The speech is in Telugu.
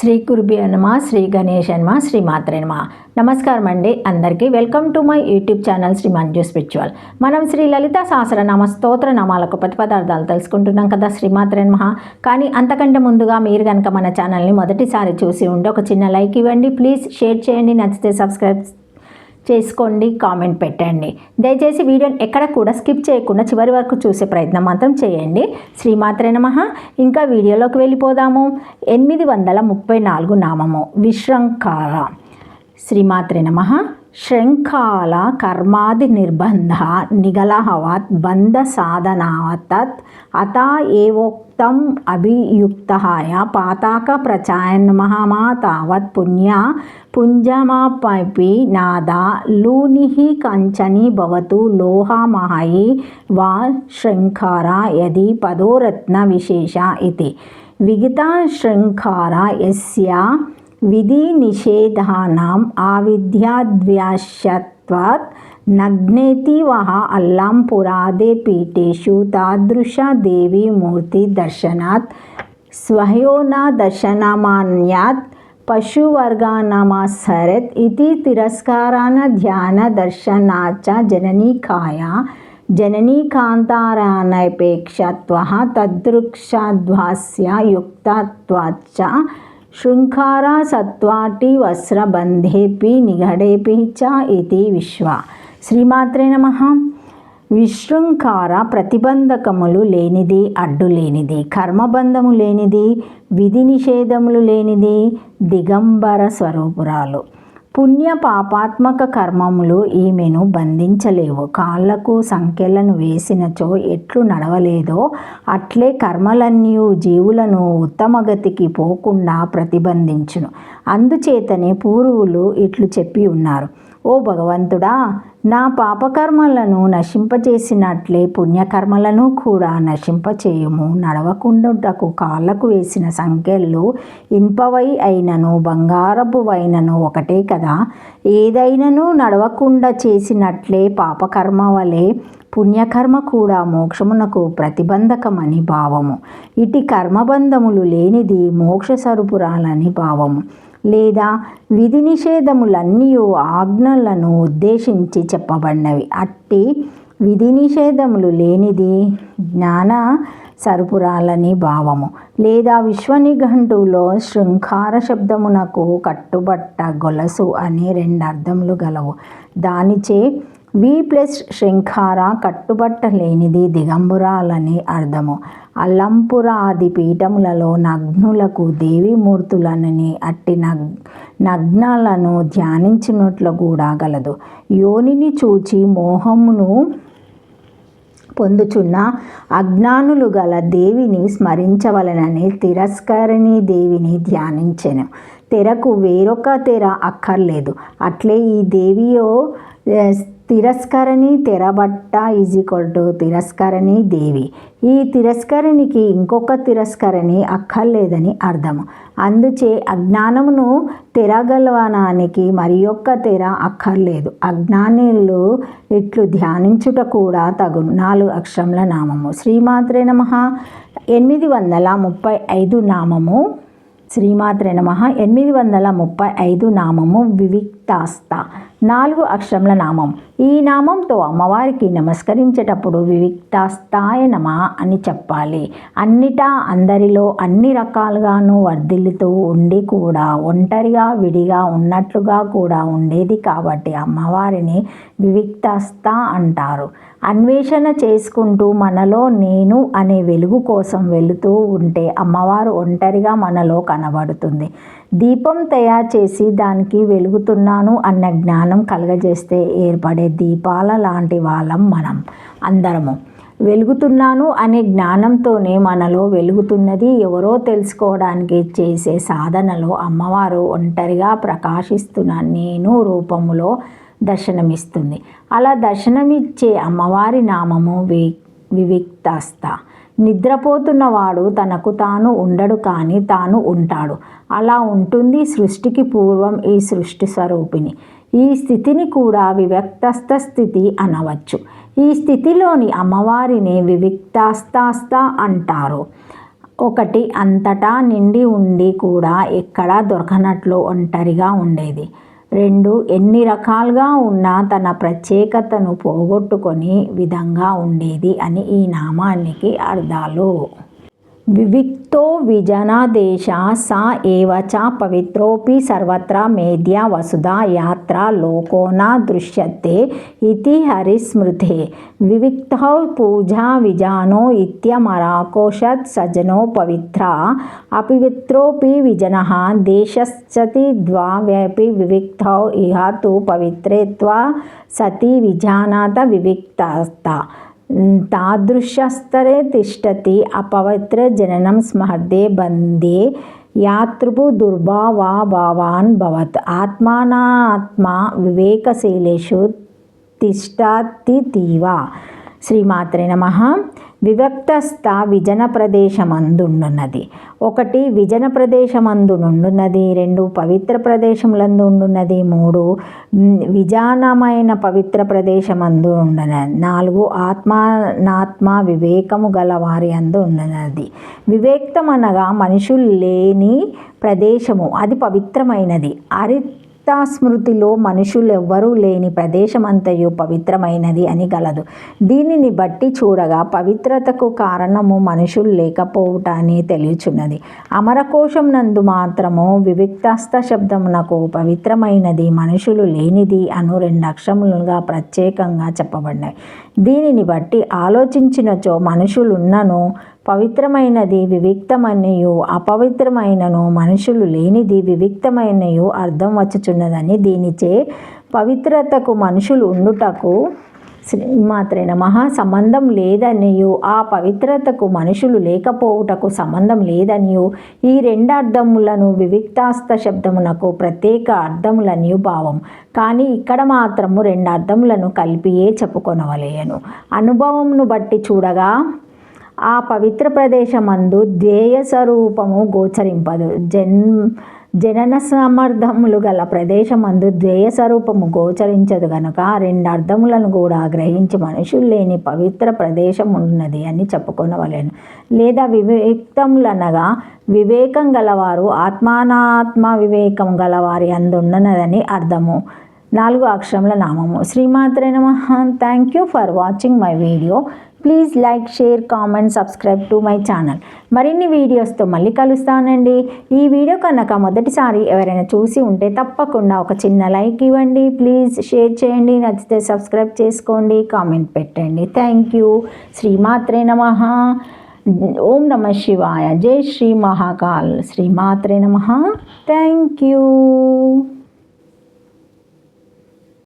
శ్రీ గురుభ్యో నమః. శ్రీ గణేశాయ నమః. శ్రీ మాత్రే నమః. నమస్కారం అండి అందరికీ. Welcome to my YouTube channel Sri Manju spiritual. మనం శ్రీ లలిత సహస్రనామ స్తోత్ర నామాలకు ప్రతిపదార్థాలు తెలుసుకుంటున్నాం కదా, శ్రీ మాత్రే నమః. కానీ అంతకంటే ముందుగా మీరు కనుక మన ఛానల్ని మొదటిసారి చూసి ఉంటే ఒక చిన్న లైక్ ఇవ్వండి, ప్లీజ్ షేర్ చేయండి, నచ్చితే సబ్స్క్రైబ్ చేసుకోండి, కామెంట్ పెట్టండి. దయచేసి వీడియోని ఎక్కడ కూడా స్కిప్ చేయకుండా చివరి వరకు చూసే ప్రయత్నం మాత్రం చేయండి. శ్రీమాత్రే నమః. ఇంకా వీడియోలోకి వెళ్ళిపోదాము. 834 నామము విశృంఖాల. శ్రీమాత్రే నమః. శృంఖాల కర్మాది నిర్బంధ నిగలహవత్ బంధ సాధనావతత్ అతా ఏవోక్తం అభియుక్తహాయ పాతాక ప్రచాయన్మహమా తావత్ పుణ్య పుంజమాపి నాదా లూనిః కంచని భవతు లోహమహి వా శృంఖార యది పదోరత్న విశేష ఇతి విగత శృంఖార యస్య విధి నిషేధానాం ఆవిద్యాద్వ్యాశ్యత్వాత్ నగ్నేతి వహ అల్లాం పురాదే పీఠేషు తాదృశ దేవీ మూర్తి దర్శనాత్ స్వయోన దర్శనమాన్యాత్ పశువర్గానమాసరత్ ఇతి తిరస్కారాన ధ్యాన దర్శనాచ జననీకాయ జననీకాంతారానపేక్షత్వః తదృక్షాద్వాస్య యుక్తత్వాచ్చ శృంఖార సత్వాటి వస్త్రబంధేపి నిగడేపి చ ఇతి విశ్వ. శ్రీమాత్రే నమః. విశృంఖార ప్రతిబంధకములు లేనిది, అడ్డు లేనిది, కర్మబంధము లేనిది, విధి నిషేధములు లేనిది, దిగంబర స్వరూపురాలు. పుణ్య పాపాత్మక కర్మములు ఈమెను బంధించలేవు. కాళ్లకు సంకెళ్లను వేసినచో ఎట్లు నడవలేదో అట్లే కర్మలన్నీ జీవులను ఉత్తమగతికి పోకుండా ప్రతిబంధించును. అందుచేతనే పూర్వులు ఇట్లు చెప్పి ఉన్నారు: ఓ భగవంతుడా, నా పాపకర్మలను నశింపచేసినట్లే పుణ్యకర్మలను కూడా నశింపచేయుము. నడవకుండుటకు కాళ్ళకు వేసిన సంకెళ్ళు ఇనుపవై అయినను బంగారపు వైనను ఒకటే కదా. ఏదైనను నడవకుండా చేసినట్లే పాపకర్మ వలె పుణ్యకర్మ కూడా మోక్షమునకు ప్రతిబంధకమని భావము. ఇటు కర్మబంధములు లేనిది మోక్ష స్వరూపురాలని భావము. లేదా విధి నిషేధములన్నీ ఆజ్ఞలను ఉద్దేశించి చెప్పబడినవి. అట్టి విధి నిషేధములు లేనిది జ్ఞాన సరుపురాలని భావము. లేదా విశ్వనిఘంటువులో శృంఖార శబ్దమునకు కట్టుబట్ట గొలసు అని 2 అర్థములు గలవు. దానిచే వి ప్లస్ శృంఖార కట్టుబట్ట లేనిది దిగంబరాలని అర్థము. అల్లంపురాది పీఠములలో నగ్నులకు దేవీమూర్తులనని అట్టి నగ్నాలను ధ్యానించినట్లు కూడా గలదు. యోనిని చూచి మోహమును పొందుచున్న అజ్ఞానులు గల దేవిని స్మరించవలనని తిరస్కరణి దేవిని ధ్యానించెను. తెరకు వేరొక తెర అక్కర్లేదు. అట్లే ఈ దేవియో తిరస్కరణి తెరబట్ట తిరస్కరణి దేవి. ఈ తిరస్కరణికి ఇంకొక తిరస్కరణి అక్కర్లేదని అర్థము. అందుచే అజ్ఞానమును తెరగలవనానికి మరి యొక్క తెర అక్కర్లేదు. అజ్ఞానులు ఇట్లు ధ్యానించుట కూడా తగును. 4 అక్షరముల నామము. శ్రీమాత్రే నమః. 835 నామము. శ్రీమాత్రే నమః. 835 నామము వివిక్తాస్త. 4 అక్షరముల నామం. ఈ నామంతో అమ్మవారికి నమస్కరించేటప్పుడు వివిక్తాస్తాయ నమః అని చెప్పాలి. అన్నిటా అందరిలో అన్ని రకాలుగాను వర్ధిల్లుతూ ఉండి కూడా ఒంటరిగా విడిగా ఉన్నట్లుగా కూడా ఉండేది కాబట్టి అమ్మవారిని వివిక్తాస్త అంటారు. అన్వేషణ చేసుకుంటూ మనలో నేను అనే వెలుగు కోసం వెళుతూ ఉంటే అమ్మవారు ఒంటరిగా మనలో కనబడుతుంది. దీపం తయారు చేసి దానికి వెలుగుతున్నాను అన్న జ్ఞానం కలగజేస్తే ఏర్పడే దీపాల లాంటి వాళ్ళం మనం అందరము. వెలుగుతున్నాను అనే జ్ఞానంతోనే మనలో వెలుగుతున్నది ఎవరో తెలుసుకోవడానికి చేసే సాధనలో అమ్మవారు ఒంటరిగా ప్రకాశిస్తున్న నేను రూపములో దర్శనమిస్తుంది. అలా దర్శనమిచ్చే అమ్మవారి నామము వివిక్తాస్త. నిద్రపోతున్నవాడు తనకు తాను ఉండడు, కానీ తాను ఉంటాడు. అలా ఉంటుంది సృష్టికి పూర్వం ఈ సృష్టి స్వరూపిణి. ఈ స్థితిని కూడా వివిక్తస్థ స్థితి అనవచ్చు. ఈ స్థితిలోని అమ్మవారిని వివిక్తాస్తాస్త అంటారు. ఒకటి అంతటా నిండి ఉండి కూడా ఎక్కడా దొరకనట్లు ఒంటరిగా ఉండేది. 2 ఎన్ని రకాలుగా ఉన్నా తన ప్రత్యేకతను పోగొట్టుకొని విధంగా ఉండేది అని ఈ నామానికి అర్థాలు. వివిక్తో విజనదేశ స ఏవ చ పవిత్రోపి సర్వత్ర మేధ్యా వసుధా యాత్ర లోకో న దృశ్యతే ఇతి హరిస్మృతే. వివిక్తౌ పూజా విజానో ఇత్యమరాకోషత్ సజనో పవిత్ర అపవిత్రోపి విజనః దేశశ్చతి ద్వావ్యపి వివిక్తౌ ఇహ తు పవిత్రేత్వ సతి విజానాత వివిక్తస్త తాదృశస్తరే తిష్టతి అపవిత్ర జననం స్మర్దే బందే యాతృపు దుర్భావాన్ భవత్ ఆత్మానాత్మా వివేకశీలేషు తిష్ఠాతిథివ. శ్రీమాత్రే నమః. వివిక్తస్థ విజన ప్రదేశమందుండున్నది. 1 విజన ప్రదేశమందునున్నది. 2 పవిత్ర ప్రదేశములందు ఉండున్నది. 3 విజానమైన పవిత్ర ప్రదేశమందు ఉండున్నది. 4 ఆత్మానాత్మ వివేకము గల వారి అందు ఉన్నది. వివేక్తమనగా మనుషులు లేని ప్రదేశము, అది పవిత్రమైనది. స్మృతిలో మనుషులెవ్వరూ లేని ప్రదేశమంతయు పవిత్రమైనది అని గలదు. దీనిని బట్టి చూడగా పవిత్రతకు కారణము మనుషులు లేకపోవుట అని తెలియచున్నది. అమరకోశం నందు మాత్రము వివిక్తస్థ శబ్దమునకు పవిత్రమైనది, మనుషులు లేనిది అను 2 అక్షరములుగా ప్రత్యేకంగా చెప్పబడినవి. దీనిని బట్టి ఆలోచించినచో మనుషులున్నను పవిత్రమైనది వివిక్తమనియు, అపవిత్రమైనను మనుషులు లేనిది వివిక్తమైనయు అర్థం వచ్చుచున్నదని, దీనిచే పవిత్రతకు మనుషులు ఉండుటకు శ్రీమాత్రే నమః సంబంధం లేదనియు, ఆ పవిత్రతకు మనుషులు లేకపోవుటకు సంబంధం లేదనియు ఈ 2 అర్థములను వివిక్తాస్త శబ్దమునకు ప్రత్యేక అర్థములనియు భావం. కానీ ఇక్కడ మాత్రము 2 అర్థములను కలిపియే చెప్పుకొనవలెను. అనుభవమును బట్టి చూడగా ఆ పవిత్ర ప్రదేశమందు ధ్యేయ స్వరూపము గోచరింపదు. జనన సమర్థములు గల ప్రదేశమందు ధ్యేయ స్వరూపము గోచరించదు గనుక 2 అర్థములను కూడా గ్రహించి మనుషులు లేని పవిత్ర ప్రదేశం ఉన్నది అని చెప్పుకొనవలెను. లేదా వివేక్తములనగా వివేకం గలవారు, ఆత్మానాత్మ వివేకం గలవారి అందున్నదని అర్థము. 4 అక్షరముల నామము. శ్రీమాత్రే నమః. Thank you for watching my video. Please like, share, comment, subscribe to my channel. మరిన్ని వీడియోస్తో మళ్ళీ కలుస్తానండి. ఈ వీడియో కనుక మొదటిసారి ఎవరైనా చూసి ఉంటే తప్పకుండా ఒక చిన్న లైక్ ఇవ్వండి. ప్లీజ్ షేర్ చేయండి. నచ్చితే సబ్స్క్రైబ్ చేసుకోండి, కామెంట్ పెట్టండి. Thank you. శ్రీమాత్రే నమః. ఓం నమః శివాయ. జై శ్రీ మహాకాల్. శ్రీమాత్రే నమః. Thank you.